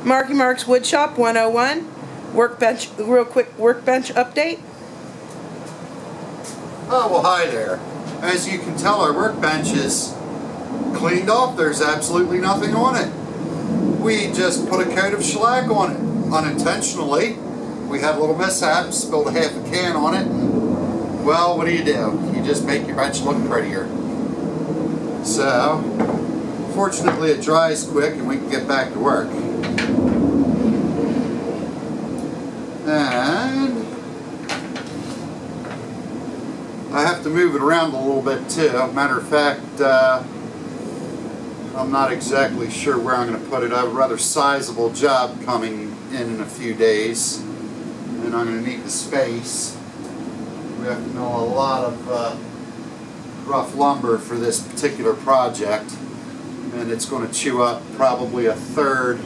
Marky Mark's Woodshop 101. Workbench, real quick workbench update. Oh, well, hi there. As you can tell, our workbench is cleaned off. There's absolutely nothing on it. We just put a coat of shellac on it, unintentionally. We had a little mishap, spilled a half a can on it. Well, what do? You just make your bench look prettier. So, fortunately it dries quick and we can get back to work. And I have to move it around a little bit too. Matter of fact, I'm not exactly sure where I'm going to put it. I have a rather sizable job coming in a few days, and I'm going to need the space. We have to mill a lot of rough lumber for this particular project, and it's going to chew up probably a third.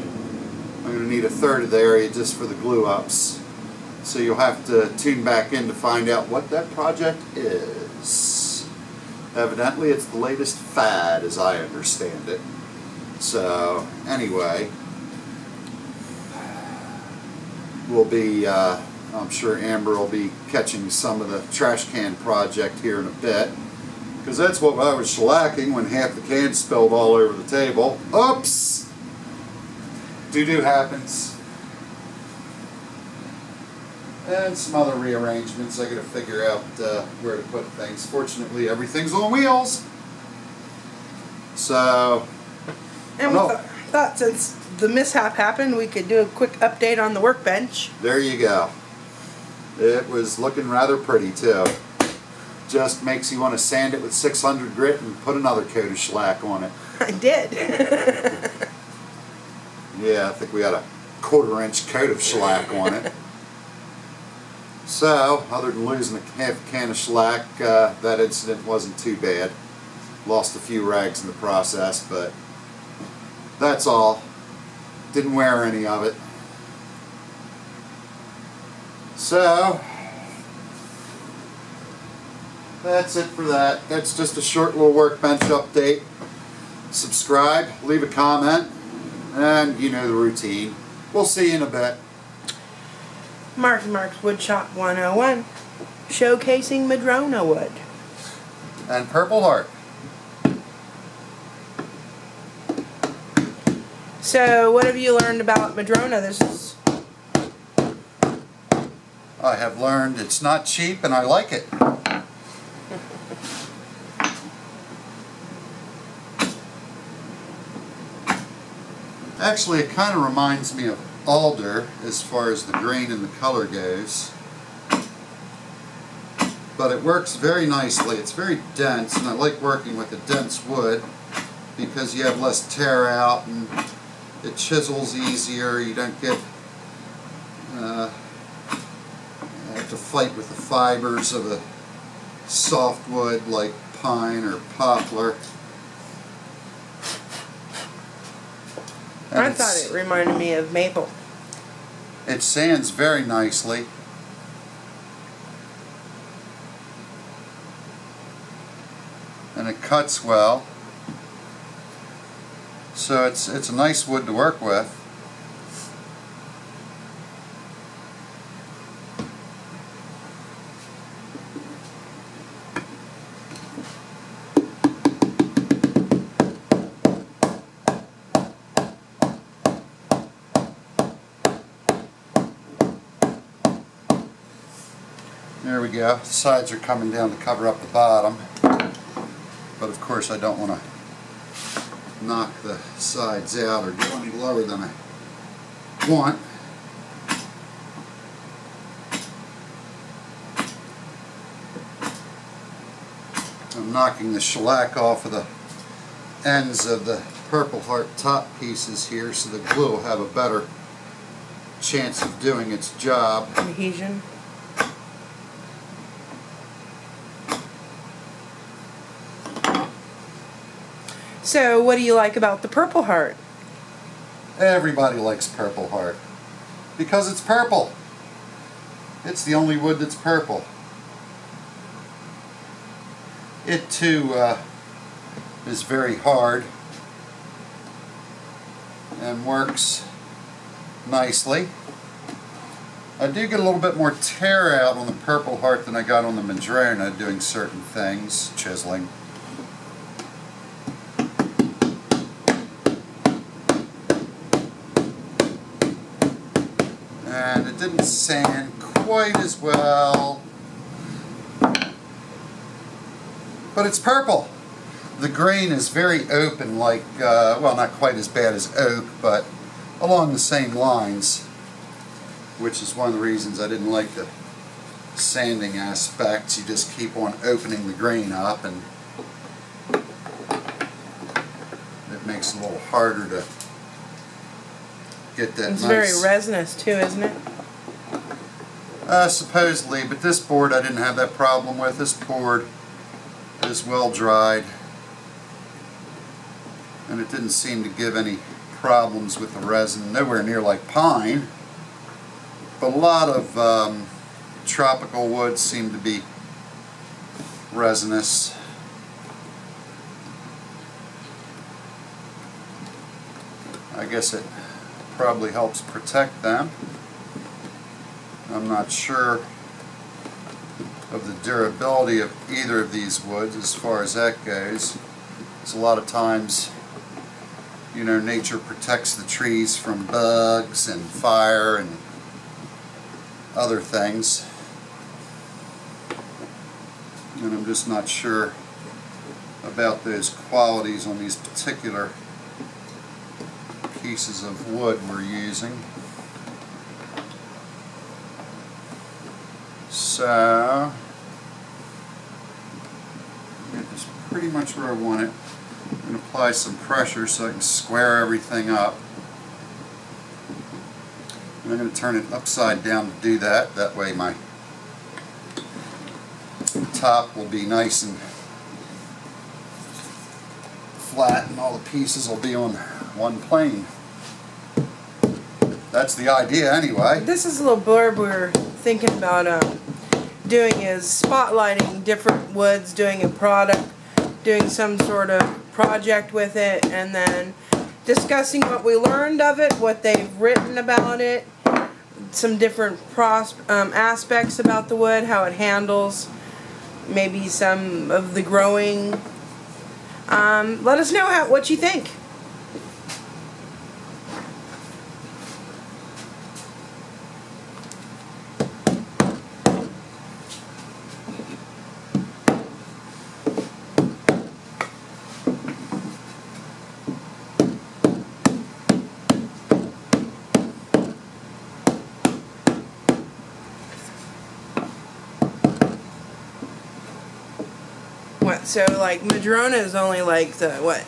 I'm going to need a third of the area just for the glue ups. So you'll have to tune back in to find out what that project is. Evidently it's the latest fad as I understand it. So anyway, we'll be, I'm sure Amber will be catching some of the trash can project here in a bit. Because that's what I was shellacking when half the can spilled all over the table. Oops! Doo-doo happens. And some other rearrangements. I got to figure out where to put things. Fortunately, everything's on wheels. So, and we thought since the mishap happened, we could do a quick update on the workbench. There you go. It was looking rather pretty too. Just makes you want to sand it with 600 grit and put another coat of shellac on it. I did. Yeah, I think we got a 1/4-inch coat of shellac on it. So, other than losing a half a can of shellac, that incident wasn't too bad. Lost a few rags in the process, but that's all. Didn't wear any of it. So, that's it for that. That's just a short little workbench update. Subscribe, leave a comment, and you know the routine. We'll see you in a bit. Marky Mark's Woodshop 101, showcasing Madrona wood. And Purple Heart. So, what have you learned about Madrona? I have learned it's not cheap and I like it. Actually, it kind of reminds me of alder as far as the grain and the color goes, but it works very nicely. It's very dense, and I like working with a dense wood because you have less tear out and it chisels easier. You don't get have to fight with the fibers of a soft wood like pine or poplar. I thought it reminded me of maple. It sands very nicely. And it cuts well. So it's a nice wood to work with. There we go. The sides are coming down to cover up the bottom. But of course I don't want to knock the sides out or go any lower than I want. I'm knocking the shellac off of the ends of the Purple Heart top pieces here so the glue will have a better chance of doing its job. Adhesion. So, what do you like about the Purple Heart? Everybody likes Purple Heart because it's purple. It's the only wood that's purple. It too is very hard and works nicely. I do get a little bit more tear out on the Purple Heart than I got on the Madrona doing certain things, chiseling. And it didn't sand quite as well, but it's purple. The grain is very open, like, well, not quite as bad as oak, but along the same lines, which is one of the reasons I didn't like the sanding aspect. You just keep on opening the grain up, and it makes it a little harder to get that it's nice. very resinous too, isn't it? Supposedly, but this board I didn't have that problem with. This board is well dried, and it didn't seem to give any problems with the resin. Nowhere near like pine, but a lot of tropical woods seem to be resinous. I guess it probably helps protect them. I'm not sure of the durability of either of these woods as far as that goes. It's a lot of times, you know, nature protects the trees from bugs and fire and other things, and I'm just not sure about those qualities on these particular pieces of wood we're using. So get this pretty much where I want it, and apply some pressure so I can square everything up. And I'm going to turn it upside down to do that. That way my top will be nice and flat, and all the pieces will be on one plane. That's the idea anyway. This is a little blurb we were thinking about doing, is spotlighting different woods, doing a product, doing some sort of project with it, and then discussing what we learned of it, what they've written about it, some different aspects about the wood, how it handles, maybe some of the growing. Let us know what you think. So like Madrona is only like the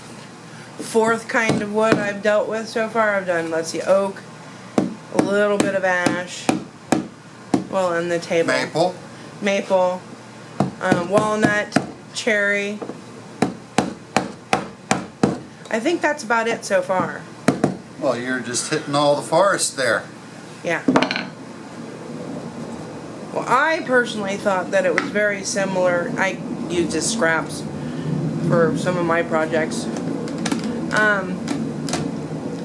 fourth kind of wood I've dealt with so far. I've done, let's see, oak, a little bit of ash, well, on the table, maple, walnut, cherry. I think that's about it so far. Well, you're just hitting all the forest there. Yeah. Well, I personally thought that it was very similar. I used as scraps for some of my projects.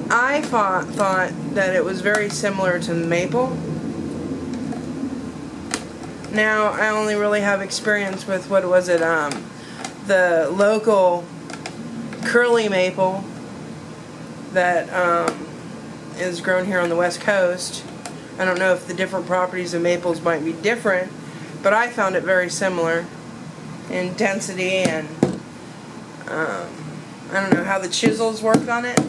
I thought that it was very similar to maple. Now, I only really have experience with, what was it, the local curly maple that is grown here on the West Coast. I don't know if the different properties of maples might be different, but I found it very similar in density, and I don't know how the chisels worked on it.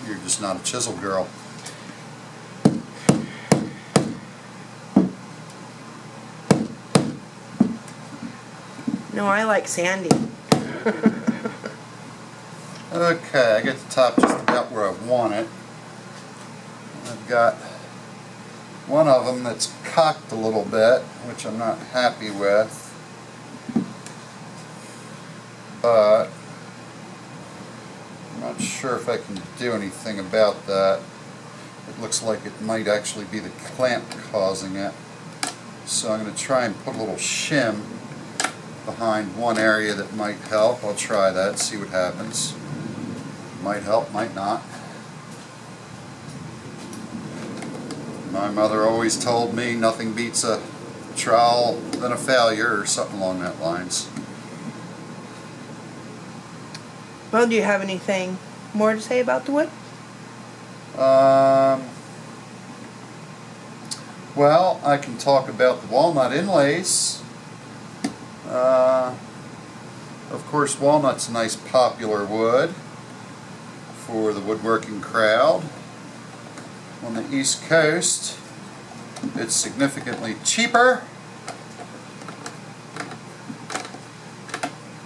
You're just not a chisel girl. No, I like sandy. Okay, I get the top just about where I want it. I've got one of them that's cocked a little bit, which I'm not happy with, but I'm not sure if I can do anything about that. It looks like it might actually be the clamp causing it, so I'm going to try and put a little shim behind one area that might help. I'll try that, see what happens. Might help, might not. My mother always told me nothing beats a trial than a failure, or something along that lines. Well, do you have anything more to say about the wood? Well, I can talk about the walnut inlays. Of course, walnut's a nice popular wood for the woodworking crowd. On the East Coast, it's significantly cheaper.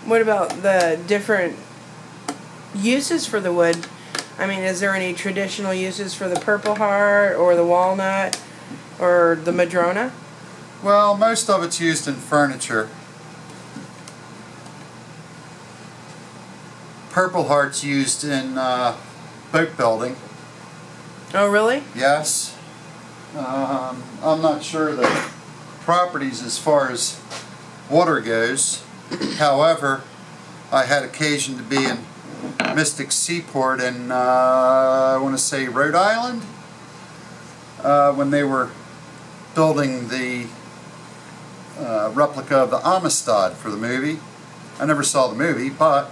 What about the different uses for the wood? I mean, is there any traditional uses for the Purple Heart or the walnut or the Madrona? Well, most of it's used in furniture. Purple Heart's used in boat building. Oh, really? Yes. I'm not sure the properties as far as water goes. However, I had occasion to be in Mystic Seaport in, I want to say, Rhode Island, when they were building the replica of the Amistad for the movie. I never saw the movie, but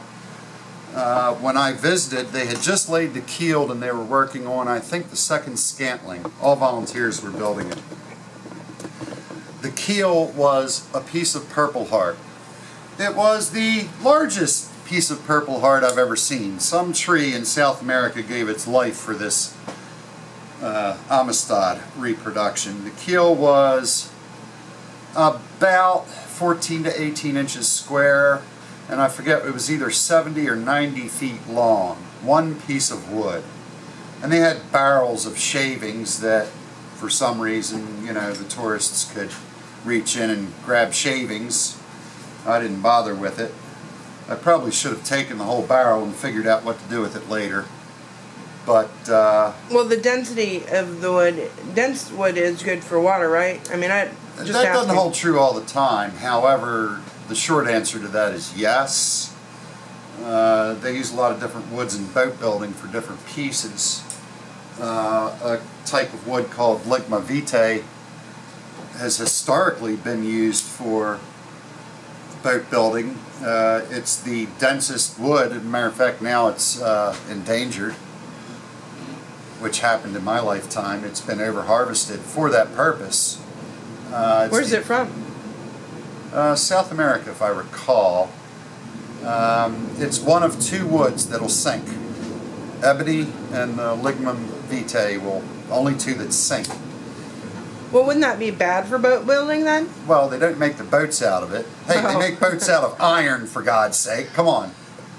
when I visited, they had just laid the keel and they were working on, I think, the second scantling. All volunteers were building it. The keel was a piece of Purple Heart. It was the largest piece of Purple Heart I've ever seen. Some tree in South America gave its life for this Amistad reproduction. The keel was about 14 to 18 inches square, and I forget, it was either 70 or 90 feet long. One piece of wood. And they had barrels of shavings that, for some reason, you know, the tourists could reach in and grab shavings. I didn't bother with it. I probably should have taken the whole barrel and figured out what to do with it later. But well, the density of the wood, dense wood is good for water, right? I mean, that doesn't hold true all the time. However, the short answer to that is yes. They use a lot of different woods in boat building for different pieces. A type of wood called Ligma vitae has historically been used for boat building. It's the densest wood. As a matter of fact, now it's endangered, which happened in my lifetime. It's been over-harvested for that purpose. Where's it from? South America, if I recall. It's one of two woods that'll sink. Ebony and Ligma vitae, only two that sink. Well, wouldn't that be bad for boat building then? Well, they don't make the boats out of it. Hey, they make boats out of iron, for God's sake. Come on.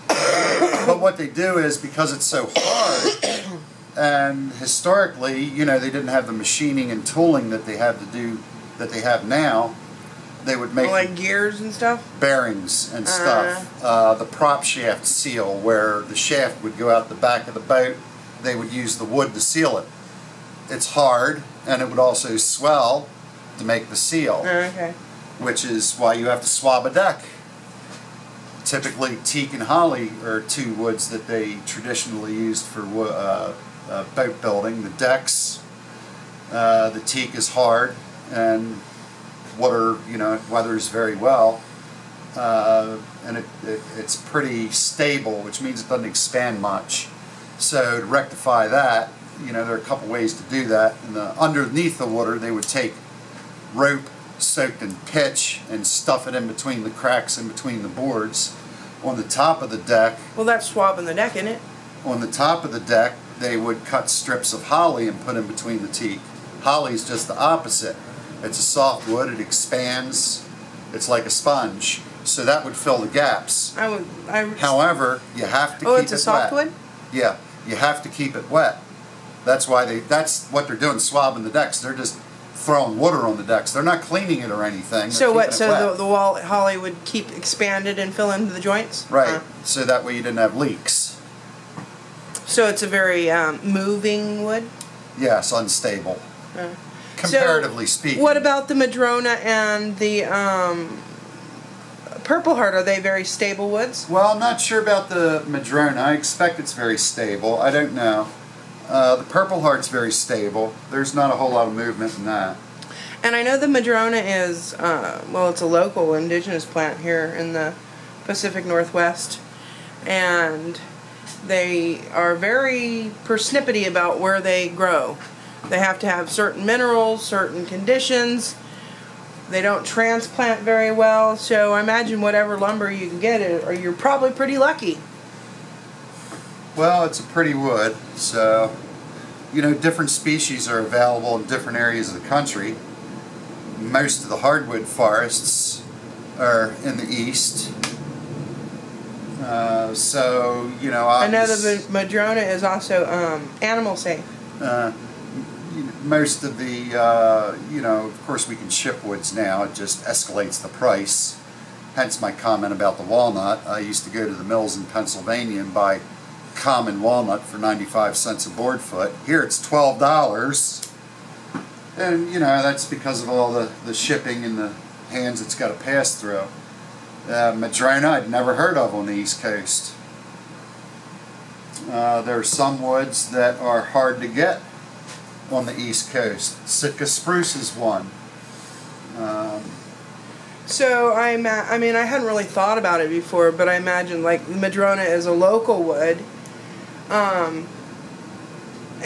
But what they do is, because it's so hard, and historically, you know, they didn't have the machining and tooling that they have now. They would make like gears and stuff? Bearings and stuff. The prop shaft seal, where the shaft would go out the back of the boat, they would use the wood to seal it. It's hard, and it would also swell to make the seal. Okay. Which is why you have to swab a deck. Typically, teak and holly are two woods that they traditionally used for boat building. The decks, the teak is hard and weathers very well, and it's pretty stable, which means it doesn't expand much. So to rectify that, there are a couple ways to do that. Underneath the water, they would take rope soaked in pitch and stuff it in between the cracks in between the boards. On the top of the deck, well, that's swabbing the deck, isn't it? On the top of the deck, they would cut strips of holly and put in between the teak. Holly is just the opposite. It's a soft wood, it expands, it's like a sponge. So that would fill the gaps. However, you have to keep it wet. Oh, it's a softwood? Yeah, you have to keep it wet. That's what they're doing, swabbing the decks. They're just throwing water on the decks. They're not cleaning it or anything. So what? So the wall holly would keep expanded and fill into the joints? Right. So that way you didn't have leaks. So it's a very moving wood? Yes, unstable. Comparatively speaking. What about the Madrona and the Purple Heart, are they very stable woods? Well, I'm not sure about the Madrona. I expect it's very stable. I don't know. The Purple Heart's very stable. There's not a whole lot of movement in that. And I know the Madrona is, well, it's a local indigenous plant here in the Pacific Northwest. And they are very persnippety about where they grow. They have to have certain minerals, certain conditions. They don't transplant very well, so I imagine whatever lumber you can get, or you're probably pretty lucky. Well, it's a pretty wood, so, you know, different species are available in different areas of the country. Most of the hardwood forests are in the east. So, you know, I know the Madrona is also animal safe. Most of the, you know, of course we can ship woods now. It just escalates the price. Hence my comment about the walnut. I used to go to the mills in Pennsylvania and buy common walnut for 95 cents a board foot. Here it's $12. And, you know, that's because of all the shipping and the hands it's got to pass through. Madrona I'd never heard of on the East Coast. There are some woods that are hard to get on the East Coast. Sitka spruce is one. So I mean, I hadn't really thought about it before, but I imagine like the Madrona is a local wood. And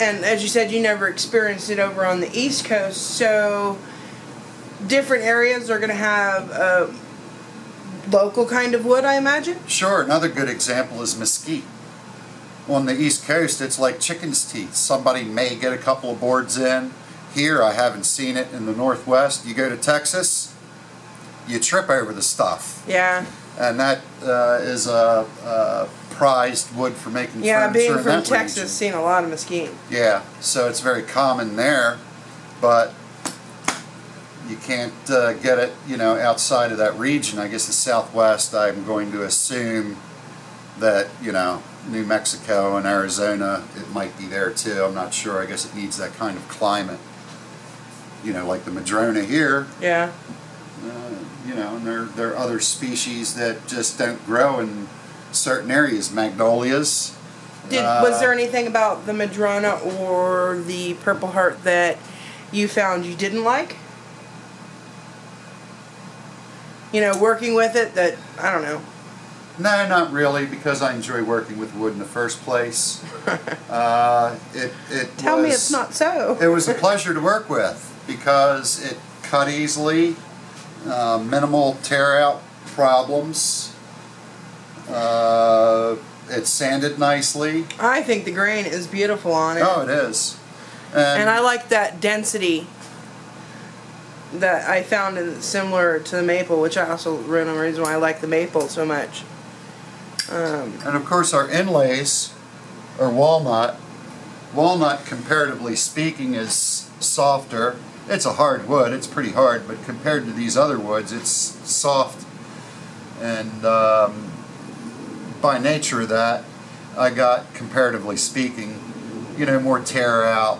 as you said, you never experienced it over on the East Coast, so different areas are going to have a local kind of wood, I imagine? Sure. Another good example is mesquite. On the East Coast, it's like chicken's teeth. Somebody may get a couple of boards in. Here, I haven't seen it in the Northwest. You go to Texas, you trip over the stuff. Yeah. And that is a prized wood for making yeah, furniture being in from that Texas, region. seen a lot of mesquite. Yeah, so it's very common there, but you can't get it, you know, outside of that region. I guess the Southwest, I'm going to assume that, you know, New Mexico and Arizona, it might be there too. I'm not sure. I guess it needs that kind of climate. You know, like the Madrona here. Yeah. You know, and there are other species that just don't grow in certain areas. Magnolias. Was there anything about the Madrona or the Purple Heart that you found you didn't like? You know, working with it that, I don't know. No, not really, because I enjoy working with wood in the first place. Tell me it's not so. It was a pleasure to work with because it cut easily, minimal tear out problems. It sanded nicely. I think the grain is beautiful on it. Oh, it is. And I like that density that I found similar to the maple, which I also wrote on the reason why I like the maple so much. And of course our inlays are walnut. Walnut, comparatively speaking, is softer. It's a hard wood, it's pretty hard, but compared to these other woods, it's soft. And by nature of that, I got, comparatively speaking, you know, more tear out,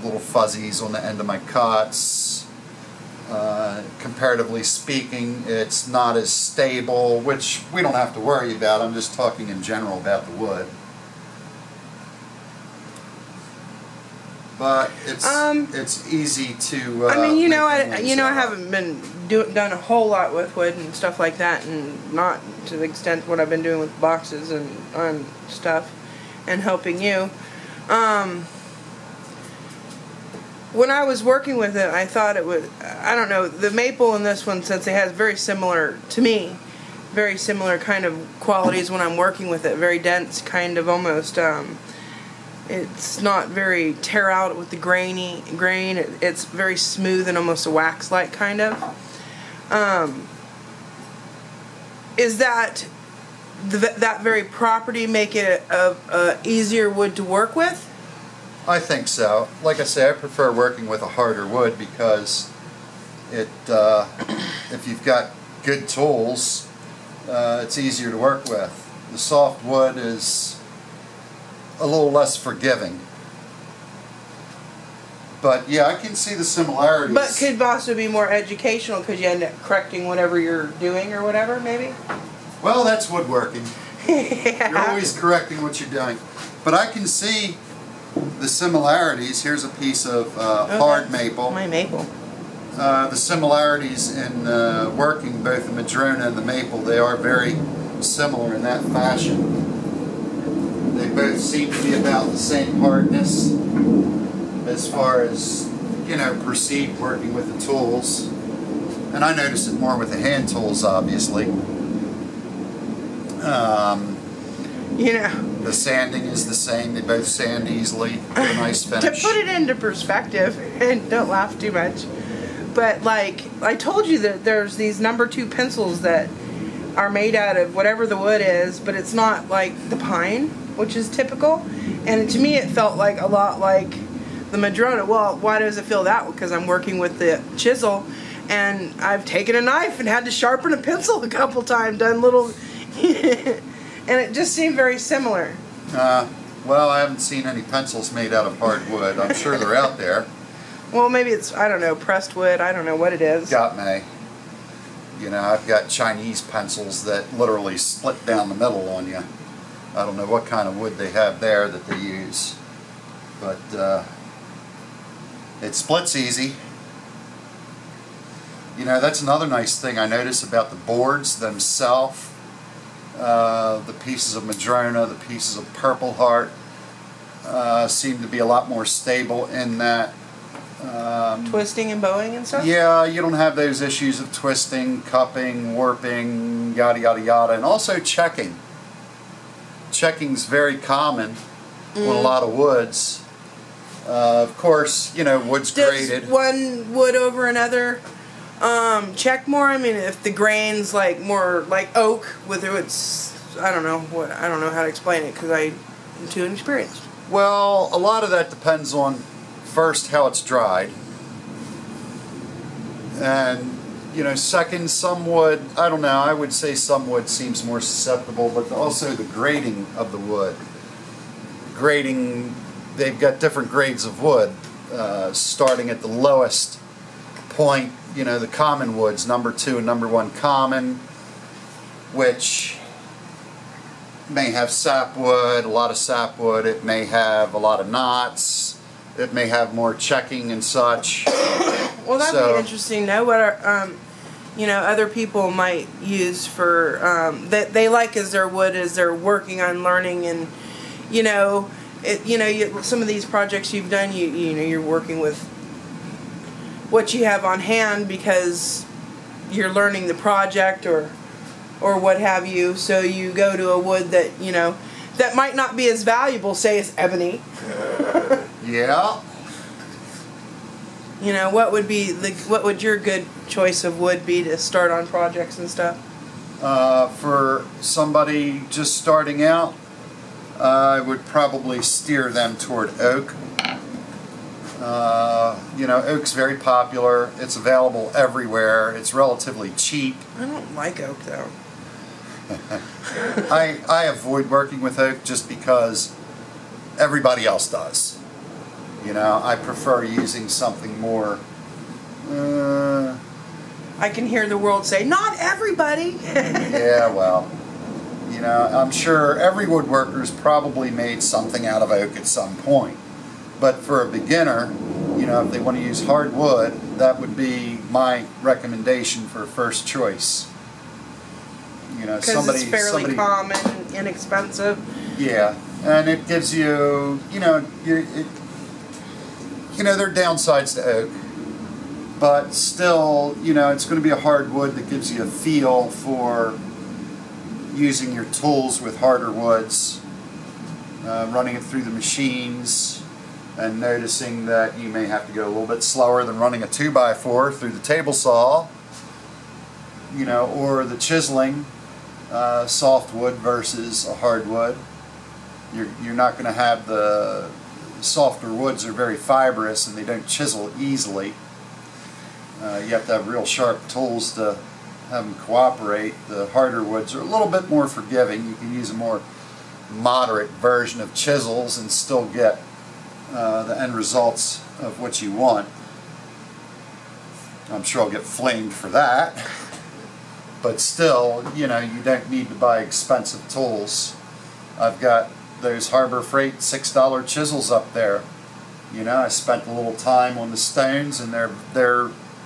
little fuzzies on the end of my cuts. Comparatively speaking, it's not as stable, which we don't have to worry about. I'm just talking in general about the wood. But it's easy to. I mean, you know, I haven't been done a whole lot with wood and stuff like that, and not to the extent what I've been doing with boxes and stuff, and helping you. When I was working with it, I thought it was, I don't know, the maple in this one, since it has very similar, to me, very similar kind of qualities when I'm working with it, very dense, kind of almost, it's not very tear out with the grain, it's very smooth and almost a wax-like kind of. Is that very property make it a easier wood to work with? I think so. Like I say, I prefer working with a harder wood because it, if you've got good tools, it's easier to work with. The soft wood is a little less forgiving. But yeah, I can see the similarities. But could also be more educational because you end up correcting whatever you're doing or whatever, maybe? Well, that's woodworking. Yeah. You're always correcting what you're doing. But I can see the similarities. Here's a piece of hard maple. My maple. The similarities in working both the Madrona and the maple, they are very similar in that fashion. They both seem to be about the same hardness as far as, you know, perceived working with the tools. And I notice it more with the hand tools, obviously. You know, the sanding is the same. They both sand easily. Get a nice finish. To put it into perspective, and don't laugh too much, but like I told you that there's these number 2 pencils that are made out of whatever the wood is, but it's not like the pine, which is typical. And to me it felt like a lot like the Madrona. Well, why does it feel that way? Because I'm working with the chisel, and I've taken a knife and had to sharpen a pencil a couple times, done little and it just seemed very similar. Well, I haven't seen any pencils made out of hardwood. I'm sure they're out there. Well, maybe it's, I don't know, pressed wood. I don't know what it is. Got me. You know, I've got Chinese pencils that literally split down the middle on you. I don't know what kind of wood they have there that they use. But it splits easy. You know, that's another nice thing I notice about the boards themselves. The pieces of Madrona, the pieces of Purple Heart seem to be a lot more stable in that. Twisting and bowing and stuff? Yeah, you don't have those issues of twisting, cupping, warping, yada yada yada, and also checking. Checking's very common on a lot of woods. Of course, you know, wood's graded. Does one wood over another check more? I mean, if the grain's like more like oak, whether it's, I don't know how to explain it because I'm too inexperienced. Well, a lot of that depends on first how it's dried, and you know, second, some wood, I don't know, I would say some wood seems more susceptible, but also the grading of the wood. Grading, they've got different grades of wood, starting at the lowest point, you know, the common woods, number 2 and number 1 common, which may have sapwood, a lot of sapwood, it may have a lot of knots, it may have more checking and such. Well, that'd be interesting to know what our, you know, other people might use for, that they like as their wood as they're working on learning, and, you know, some of these projects you've done, you know, you're working with what you have on hand because you're learning the project or what have you, so you go to a wood that, you know, that might not be as valuable, say as ebony. Yeah. You know, what would your good choice of wood be to start on projects and stuff? For somebody just starting out, I would probably steer them toward oak. You know, oak's very popular. It's available everywhere. It's relatively cheap. I don't like oak though. I avoid working with oak just because everybody else does. You know, I prefer using something more. I can hear the world say, "Not everybody." Yeah, well, you know, I'm sure every woodworker's probably made something out of oak at some point. But for a beginner, you know, if they want to use hardwood, that would be my recommendation for first choice. You know, because it's fairly common and inexpensive. Yeah, and it gives you, you know, you know, there are downsides to oak, but still, you know, it's going to be a hardwood that gives you a feel for using your tools with harder woods, running it through the machines, and noticing that you may have to go a little bit slower than running a 2x4 through the table saw, you know, or the chiseling, softwood versus a hardwood. You're not going to have the softer woods are very fibrous and they don't chisel easily. You have to have real sharp tools to have them cooperate. The harder woods are a little bit more forgiving. You can use a more moderate version of chisels and still get the end results of what you want. I'm sure I'll get flamed for that. But still, you know, you don't need to buy expensive tools. I've got those Harbor Freight $6 chisels up there. You know, I spent a little time on the stones, and they're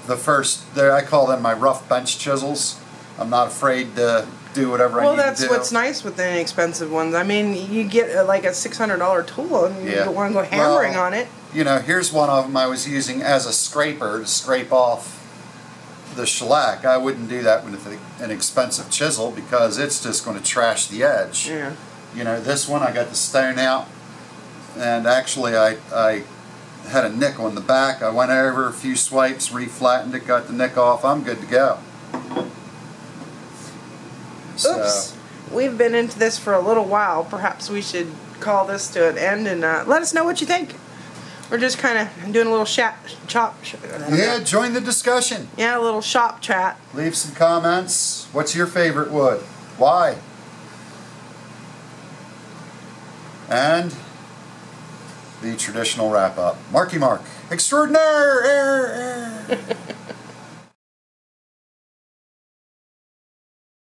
the first. I call them my rough bench chisels. I'm not afraid to do whatever I need to do. Well, that's what's nice with the inexpensive ones. I mean, you get like a $600 tool, and you don't want to go hammering on it. You know, here's one of them I was using as a scraper to scrape off the shellac. I wouldn't do that with an expensive chisel because it's just going to trash the edge. Yeah. You know, this one I got the stone out, and actually I had a nick on the back. I went over a few swipes, reflattened it, got the nick off. I'm good to go. Oops. We've been into this for a little while. Perhaps we should call this to an end and let us know what you think. We're just kind of doing a little yeah, join the discussion. Yeah, a little shop chat. Leave some comments. What's your favorite wood? Why? And the traditional wrap up. Marky Mark extraordinaire.